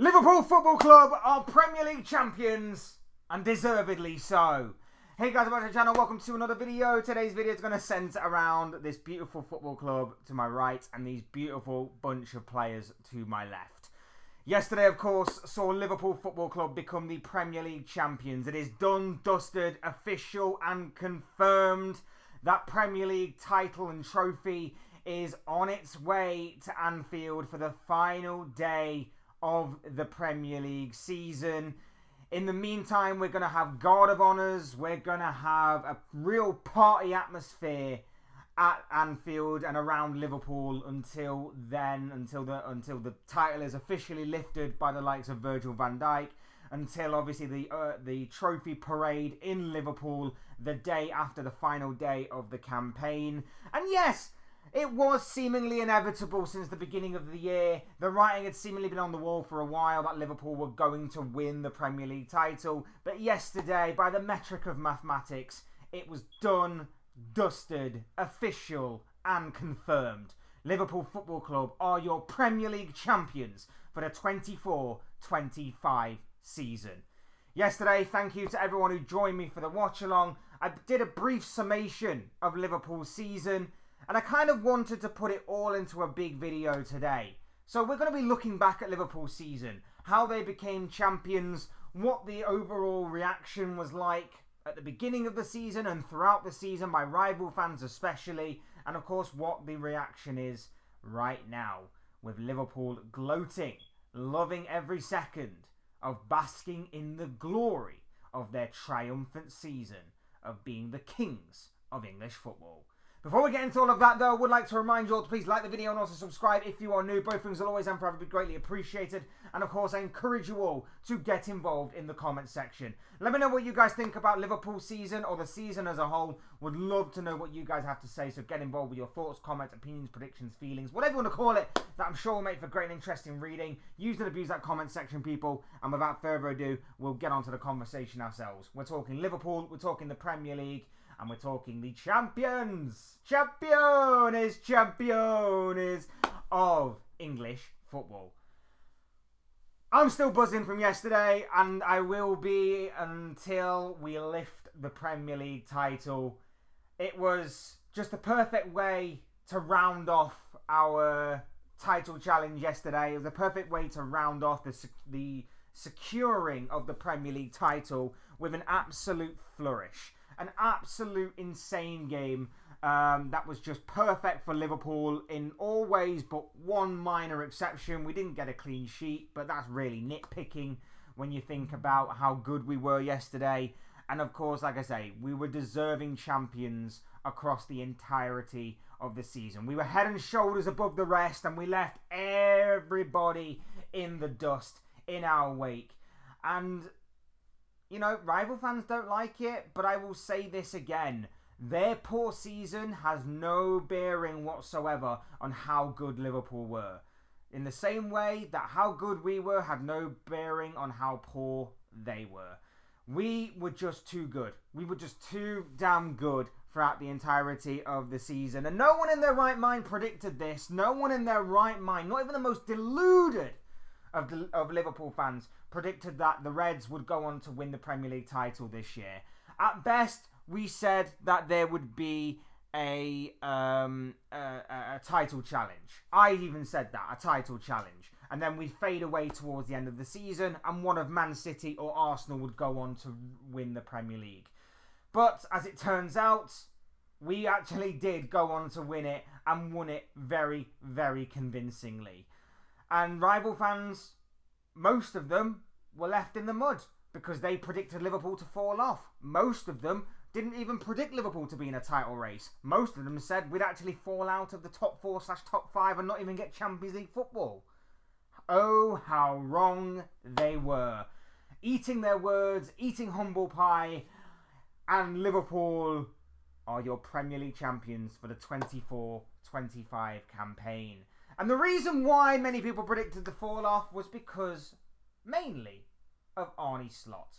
Liverpool Football Club are Premier League champions, and deservedly so. Hey guys, welcome to the channel, welcome to another video. Today's video is going to centre around this beautiful football club to my right and these beautiful bunch of players to my left. Yesterday, of course, saw Liverpool Football Club become the Premier League champions. It is done, dusted, official and confirmed. That Premier League title and trophy is on its way to Anfield for the final day of the Premier League season. In the meantime, we're going to have Guard of Honours. We're going to have a real party atmosphere at Anfield and around Liverpool until the title is officially lifted by the likes of Virgil van Dijk, until obviously the trophy parade in Liverpool the day after the final day of the campaign. And yes, it was seemingly inevitable since the beginning of the year. The writing had seemingly been on the wall for a while that Liverpool were going to win the Premier League title. But yesterday, by the metric of mathematics, it was done, dusted, official and confirmed. Liverpool Football Club are your Premier League champions for the 24-25 season. Yesterday, thank you to everyone who joined me for the watch along. I did a brief summation of Liverpool's season, and I kind of wanted to put it all into a big video today. So we're going to be looking back at Liverpool's season, how they became champions, what the overall reaction was like at the beginning of the season and throughout the season by rival fans especially, and of course what the reaction is right now, with Liverpool gloating, loving every second of basking in the glory of their triumphant season of being the kings of English football. Before we get into all of that though, I would like to remind you all to please like the video and also subscribe if you are new. Both things will always and forever be greatly appreciated. And of course, I encourage you all to get involved in the comment section. Let me know what you guys think about Liverpool's season or the season as a whole. Would love to know what you guys have to say. So get involved with your thoughts, comments, opinions, predictions, feelings, whatever you want to call it, that I'm sure will make for great and interesting reading. Use and abuse that comment section, people. And without further ado, we'll get on to the conversation ourselves. We're talking Liverpool, we're talking the Premier League, and we're talking the champions of English football. I'm still buzzing from yesterday, and I will be until we lift the Premier League title. It was just a perfect way to round off our title challenge yesterday. It was a perfect way to round off the securing of the Premier League title with an absolute flourish. An absolute insane game that was just perfect for Liverpool in all ways but one minor exception. We didn't get a clean sheet, but that's really nitpicking when you think about how good we were yesterday. And of course, like I say, we were deserving champions across the entirety of the season. We were head and shoulders above the rest, and we left everybody in the dust in our wake. And you know, rival fans don't like it, but I will say this again. Their poor season has no bearing whatsoever on how good Liverpool were. In the same way that how good we were had no bearing on how poor they were. We were just too good. We were just too damn good throughout the entirety of the season. And no one in their right mind predicted this. No one in their right mind, not even the most deluded of Liverpool fans, predicted that the Reds would go on to win the Premier League title this year. At best, we said that there would be a title challenge. I even said that, a title challenge. And then we'd fade away towards the end of the season, and one of Man City or Arsenal would go on to win the Premier League. But as it turns out, we actually did go on to win it, and won it very, very convincingly. And rival fans, most of them, were left in the mud because they predicted Liverpool to fall off. Most of them didn't even predict Liverpool to be in a title race. Most of them said we'd actually fall out of the top 4/top 5 and not even get Champions League football. Oh, how wrong they were. Eating their words, eating humble pie, and Liverpool are your Premier League champions for the 24-25 campaign. And the reason why many people predicted the fall-off was because, mainly, of Arne Slot,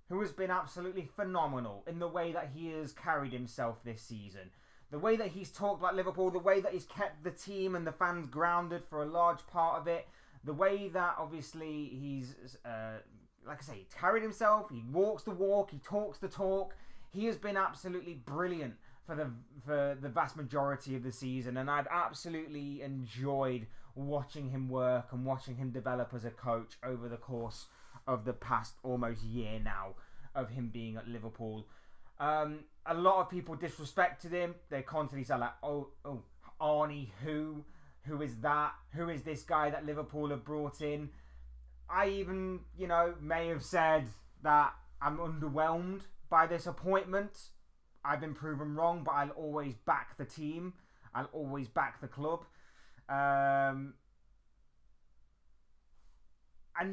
who has been absolutely phenomenal in the way that he has carried himself this season. The way that he's talked about Liverpool, the way that he's kept the team and the fans grounded for a large part of it, The way that obviously he's, like I say, he carried himself, he walks the walk, he talks the talk. He has been absolutely brilliant for the vast majority of the season, and I've absolutely enjoyed watching him work and watching him develop as a coach over the course of the past almost year now of him being at Liverpool. A lot of people disrespected him. They constantly say like, oh, Arnie, who is that? Who is this guy that Liverpool have brought in? I even, may have said that I'm underwhelmed by this appointment. I've been proven wrong, but I'll always back the team. I'll always back the club. And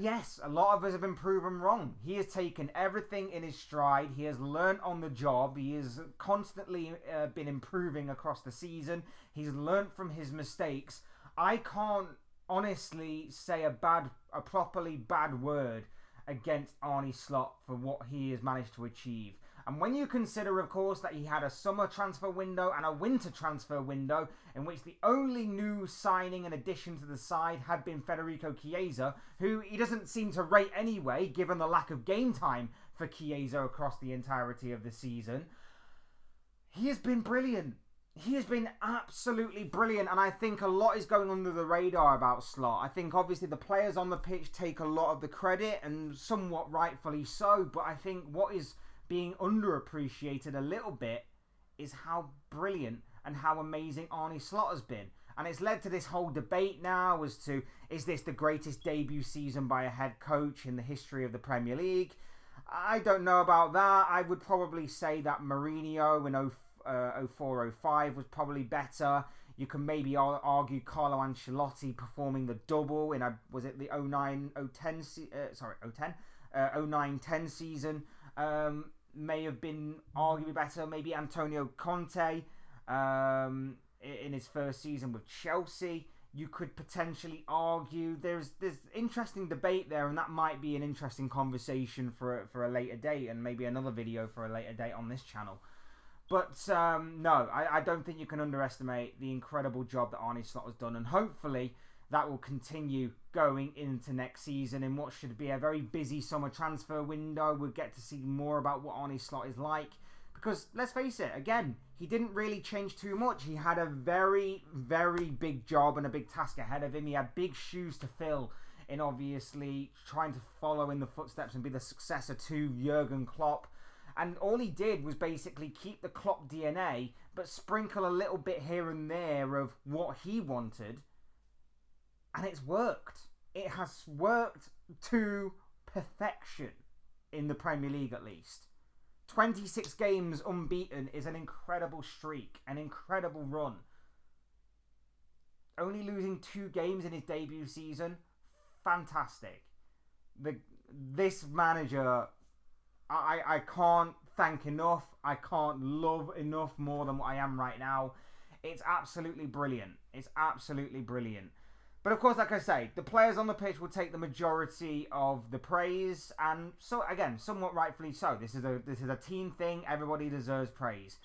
yes, a lot of us have been proven wrong. He has taken everything in his stride. He has learnt on the job. He has constantly been improving across the season. He's learnt from his mistakes. I can't honestly say a properly bad word against Arne Slot for what he has managed to achieve. And when you consider, of course, that he had a summer transfer window and a winter transfer window in which the only new signing and addition to the side had been Federico Chiesa, who he doesn't seem to rate anyway, given the lack of game time for Chiesa across the entirety of the season, he has been brilliant. He has been absolutely brilliant, and I think a lot is going under the radar about Slot. I think obviously the players on the pitch take a lot of the credit, and somewhat rightfully so, but I think what is being underappreciated a little bit is how brilliant and how amazing Arne Slot has been. And it's led to this whole debate now as to, is this the greatest debut season by a head coach in the history of the Premier League? I don't know about that. I would probably say that Mourinho in 04-05 was probably better. You can maybe argue Carlo Ancelotti performing the double in was it the 09-10 season may have been arguably better. Maybe Antonio Conte in his first season with Chelsea, you could potentially argue. There's interesting debate there, and that might be an interesting conversation for a later date, and maybe another video for a later date on this channel. But no, I don't think you can underestimate the incredible job that Arne Slot has done, and hopefully that will continue going into next season in what should be a very busy summer transfer window. We'll get to see more about what Arne Slot is like, because let's face it, again, he didn't really change too much. He had a very, very big job and a big task ahead of him. He had big shoes to fill in obviously trying to follow in the footsteps and be the successor to Jurgen Klopp. And all he did was basically keep the Klopp DNA, but sprinkle a little bit here and there of what he wanted. And it's worked. It has worked to perfection in the Premier League, at least. 26 games unbeaten is an incredible streak, an incredible run. Only losing 2 games in his debut season, fantastic. This manager, I can't thank enough. I can't love enough more than what I am right now. It's absolutely brilliant. It's absolutely brilliant. But of course, like I say, the players on the pitch will take the majority of the praise, and so again, somewhat rightfully so. This is a team thing. Everybody deserves praise.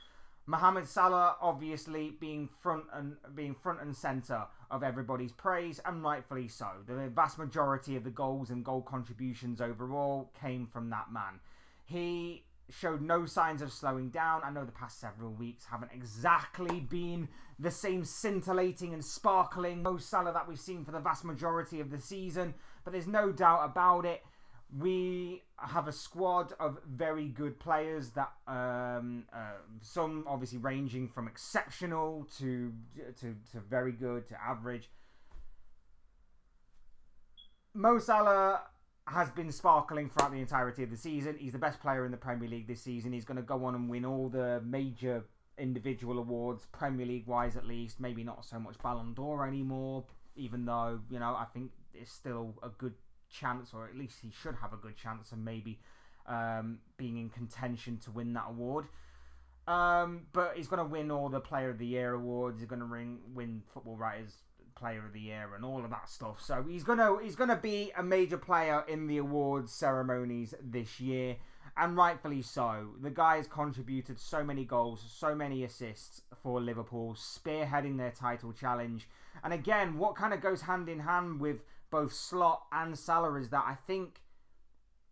Mohamed Salah obviously being front and center of everybody's praise, and rightfully so. The vast majority of the goals and goal contributions overall came from that man. He showed no signs of slowing down. I know the past several weeks haven't exactly been the same scintillating and sparkling Mo Salah that we've seen for the vast majority of the season, but there's no doubt about it. We have a squad of very good players that some obviously ranging from exceptional to very good to average. Mo Salah has been sparkling throughout the entirety of the season. He's the best player in the Premier League this season. He's going to go on and win all the major individual awards, Premier League wise at least. Maybe not so much Ballon d'Or anymore, even though, I think it's still a good chance, or at least he should have a good chance of maybe being in contention to win that award. But he's going to win all the Player of the Year awards. He's going to win Football Writers Player of the Year and all of that stuff. So he's gonna be a major player in the awards ceremonies this year, and rightfully so. The guy has contributed so many goals, so many assists for Liverpool, spearheading their title challenge. And again, what kind of goes hand in hand with both Slot and Salah is that I think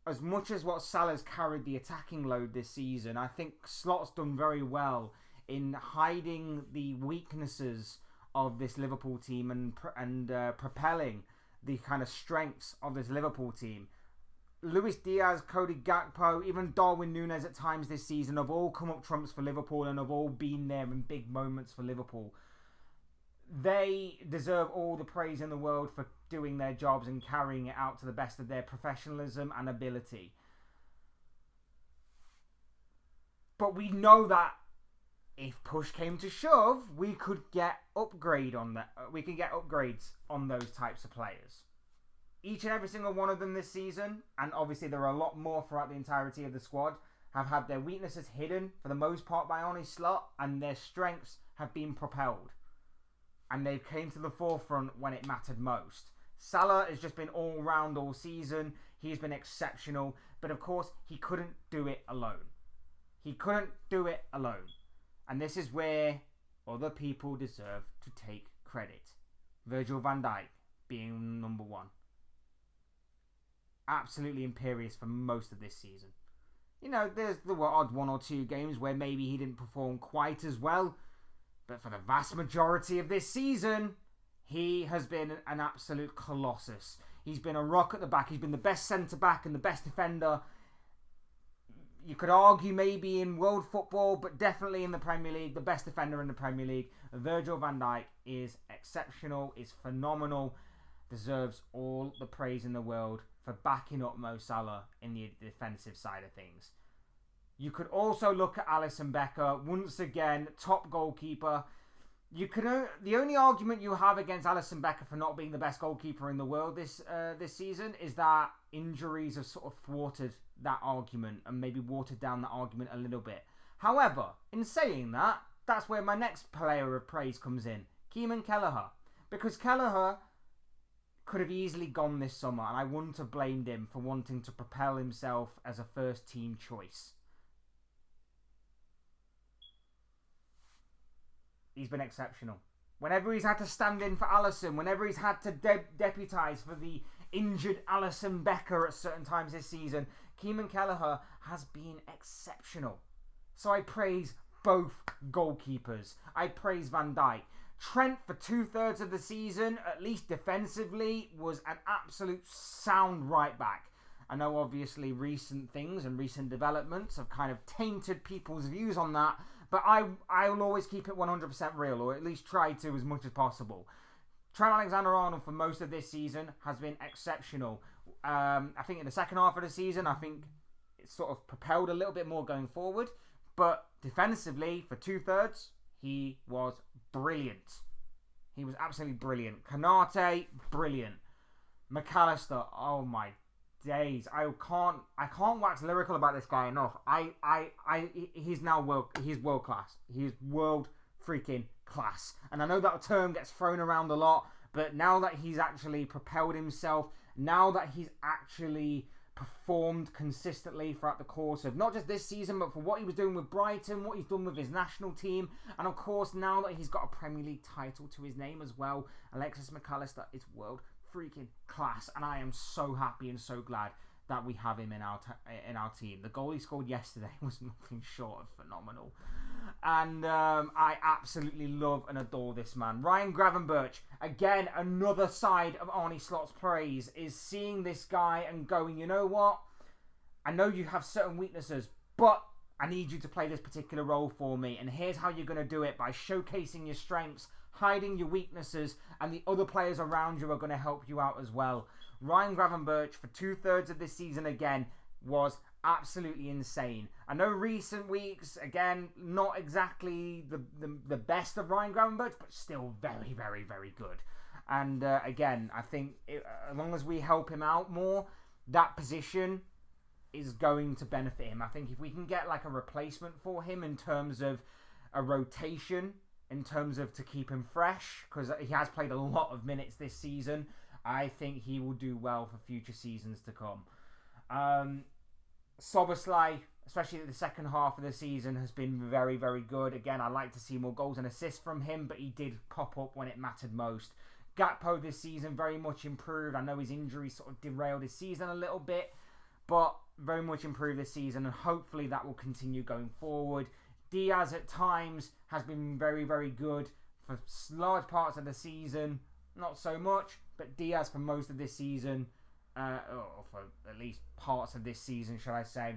as much as what Salah's carried the attacking load this season, I think Slot's done very well in hiding the weaknesses of this Liverpool team and propelling the kind of strengths of this Liverpool team. Luis Diaz, Cody Gakpo, even Darwin Núñez at times this season have all come up trumps for Liverpool and have all been there in big moments for Liverpool. They deserve all the praise in the world for doing their jobs and carrying it out to the best of their professionalism and ability. But we know that if push came to shove, we could get upgrades on those types of players. Each and every single one of them this season, and obviously there are a lot more throughout the entirety of the squad, have had their weaknesses hidden for the most part by Arne Slot, and their strengths have been propelled. And they've came to the forefront when it mattered most. Salah has just been all round all season. He's been exceptional, but of course he couldn't do it alone. And this is where other people deserve to take credit. Virgil van Dijk being number one. Absolutely imperious for most of this season. You know, there's the odd one or two games where maybe he didn't perform quite as well, but for the vast majority of this season, he has been an absolute colossus. He's been a rock at the back. He's been the best centre-back and the best defender. You could argue maybe in world football, but definitely in the Premier League, the best defender in the Premier League. Virgil van Dijk is exceptional, is phenomenal, deserves all the praise in the world for backing up Mo Salah in the defensive side of things. You could also look at Alisson Becker, once again, top goalkeeper. The only argument you have against Alisson Becker for not being the best goalkeeper in the world this season is that injuries have sort of thwarted that argument and maybe watered down that argument a little bit. However, in saying that, that's where my next player of praise comes in, Keeman Kelleher. Because Kelleher could have easily gone this summer, and I wouldn't have blamed him for wanting to propel himself as a first team choice. He's been exceptional. Whenever he's had to stand in for Alisson, whenever he's had to deputise for the injured Alisson Becker at certain times this season, Keeman Kelleher has been exceptional. So I praise both goalkeepers. I praise Van Dijk. Trent, for 2/3 of the season, at least defensively, was an absolute sound right back. I know obviously recent things and recent developments have kind of tainted people's views on that, but I will always keep it 100% real, or at least try to as much as possible. Trent Alexander-Arnold for most of this season has been exceptional. I think in the second half of the season, I think it's sort of propelled a little bit more going forward, but defensively, for 2/3, he was brilliant. He was absolutely brilliant. Konate, brilliant. McAllister, oh my days. I can't wax lyrical about this guy enough. He's world class. He's world freaking class. And I know that term gets thrown around a lot, but now that he's actually propelled himself, now that he's actually performed consistently throughout the course of not just this season, but for what he was doing with Brighton, what he's done with his national team, and of course now that he's got a Premier League title to his name as well, Alexis McAllister is world freaking class, and I am so happy and so glad that we have him in our team. The goal he scored yesterday was nothing short of phenomenal, and I absolutely love and adore this man. Ryan Gravenberch, again, another side of Arne Slot's praise is seeing this guy and going, you know what? I know you have certain weaknesses, but I need you to play this particular role for me, and here's how you're going to do it, by showcasing your strengths, hiding your weaknesses, and the other players around you are going to help you out as well. Ryan Gravenberch, for 2/3 of this season again, was absolutely insane. I know recent weeks, again, not exactly the best of Ryan Gravenberch, but still very, very, very good. And again, I think as long as we help him out more, that position is going to benefit him. I think if we can get like a replacement for him in terms of a rotation, in terms of to keep him fresh, because he has played a lot of minutes this season, I think he will do well for future seasons to come. Soboslai, especially at the second half of the season, has been very, very good. Again, I'd like to see more goals and assists from him, but he did pop up when it mattered most. Gakpo this season very much improved. I know his injury sort of derailed his season a little bit, but very much improved this season, and hopefully that will continue going forward. Diaz at times has been very, very good for large parts of the season. Not so much, but Diaz for most of this season, or for at least parts of this season, shall I say,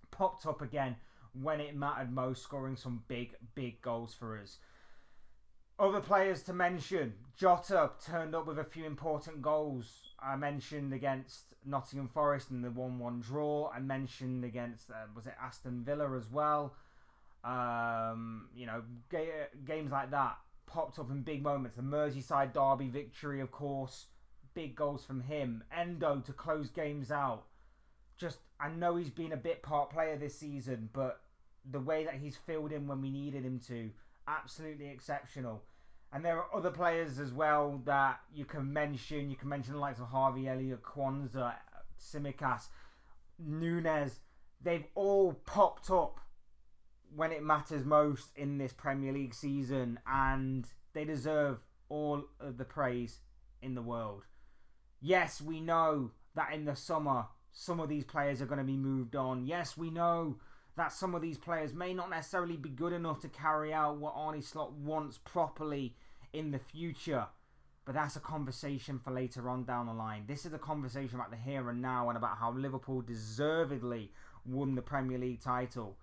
popped up again when it mattered most, scoring some big, big goals for us. Other players to mention, Jota turned up with a few important goals. I mentioned against Nottingham Forest in the 1-1 draw. I mentioned against, Aston Villa as well. Games like that popped up in big moments. The Merseyside derby victory, of course. Big goals from him. Endo to close games out. I know he's been a bit part player this season, but the way that he's filled in when we needed him to, absolutely exceptional. And there are other players as well that you can mention. You can mention the likes of Harvey Elliott, Kwanzaa, Tsimikas, Nunes. They've all popped up when it matters most in this Premier League season, and they deserve all of the praise in the world. Yes, we know that in the summer, some of these players are going to be moved on. Yes, we know that some of these players may not necessarily be good enough to carry out what Arne Slot wants properly in the future. But that's a conversation for later on down the line. This is a conversation about the here and now and about how Liverpool deservedly won the Premier League title.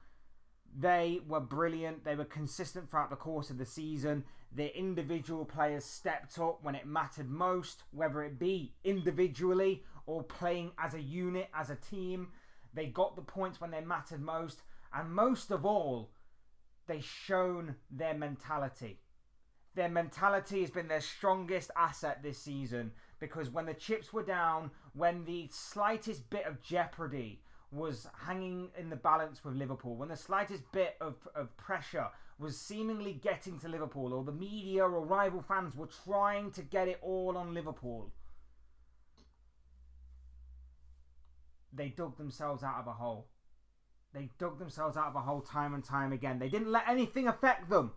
They were brilliant. They were consistent throughout the course of the season. Their individual players stepped up when it mattered most, whether it be individually or playing as a unit, as a team. They got the points when they mattered most. And most of all, they shown their mentality. Their mentality has been their strongest asset this season, because when the chips were down, when the slightest bit of jeopardy was hanging in the balance with Liverpool, when the slightest bit of pressure was seemingly getting to Liverpool, or the media or rival fans were trying to get it all on Liverpool, they dug themselves out of a hole. They dug themselves out of a hole time and time again. They didn't let anything affect them.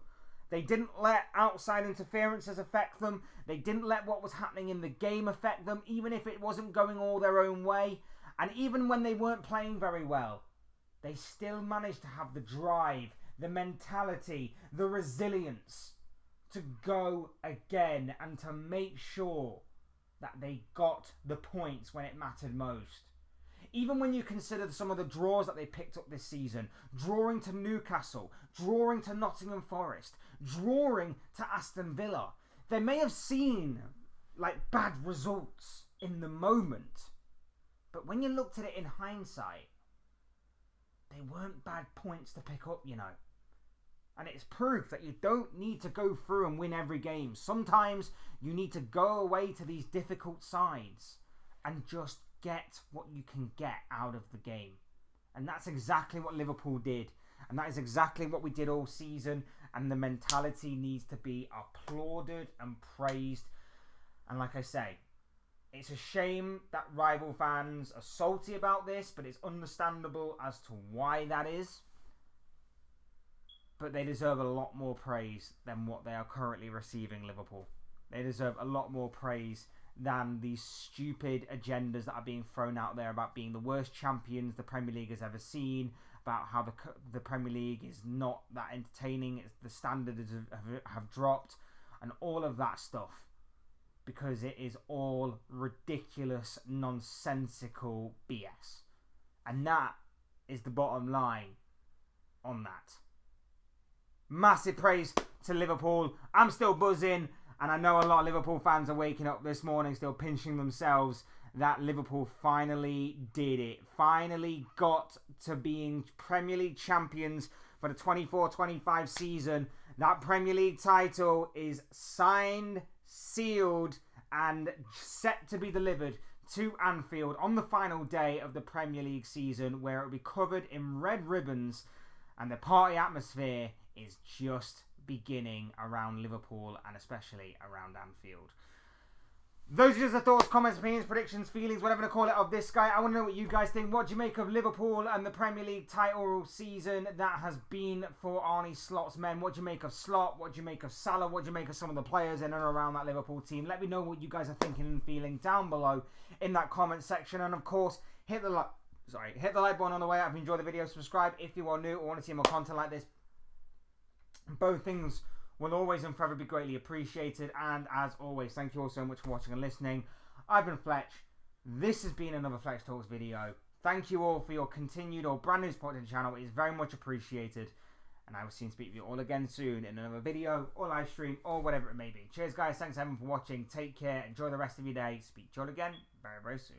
They didn't let outside interferences affect them. They didn't let what was happening in the game affect them, even if it wasn't going all their own way. And even when they weren't playing very well, they still managed to have the drive, the mentality, the resilience to go again and to make sure that they got the points when it mattered most. Even when you consider some of the draws that they picked up this season, drawing to Newcastle, drawing to Nottingham Forest, drawing to Aston Villa, they may have seemed like bad results in the moment, but when you looked at it in hindsight, they weren't bad points to pick up, you know. And it's proof that you don't need to go through and win every game. Sometimes you need to go away to these difficult sides and just get what you can get out of the game. And that's exactly what Liverpool did. And that is exactly what we did all season. And the mentality needs to be applauded and praised. And like I say, it's a shame that rival fans are salty about this, but it's understandable as to why that is. But they deserve a lot more praise than what they are currently receiving, Liverpool. They deserve a lot more praise than these stupid agendas that are being thrown out there about being the worst champions the Premier League has ever seen, about how the Premier League is not that entertaining, the standards have dropped, and all of that stuff. Because it is all ridiculous, nonsensical BS. And that is the bottom line on that. Massive praise to Liverpool. I'm still buzzing, and I know a lot of Liverpool fans are waking up this morning still pinching themselves that Liverpool finally did it. Finally got to being Premier League champions for the 24-25 season. That Premier League title is signed, sealed, and set to be delivered to Anfield on the final day of the Premier League season, where it will be covered in red ribbons, and the party atmosphere is just beginning around Liverpool and especially around Anfield. Those are just the thoughts, comments, opinions, predictions, feelings, whatever to call it, of this guy. I want to know what you guys think. What do you make of Liverpool and the Premier League title season that has been for Arne Slot's men? What do you make of Slot? What do you make of Salah? What do you make of some of the players in and around that Liverpool team? Let me know what you guys are thinking and feeling down below in that comment section. And of course, hit the like button on the way out if you enjoyed the video. Subscribe if you are new or want to see more content like this. Both things will always and forever be greatly appreciated. And as always, thank you all so much for watching and listening. I've been Fletch. This has been another Fletch Talks video. Thank you all for your continued or brand new support to the channel. It is very much appreciated. And I will see and speak to you all again soon in another video or live stream or whatever it may be. Cheers guys. Thanks everyone for watching. Take care. Enjoy the rest of your day. Speak to you all again very, very soon.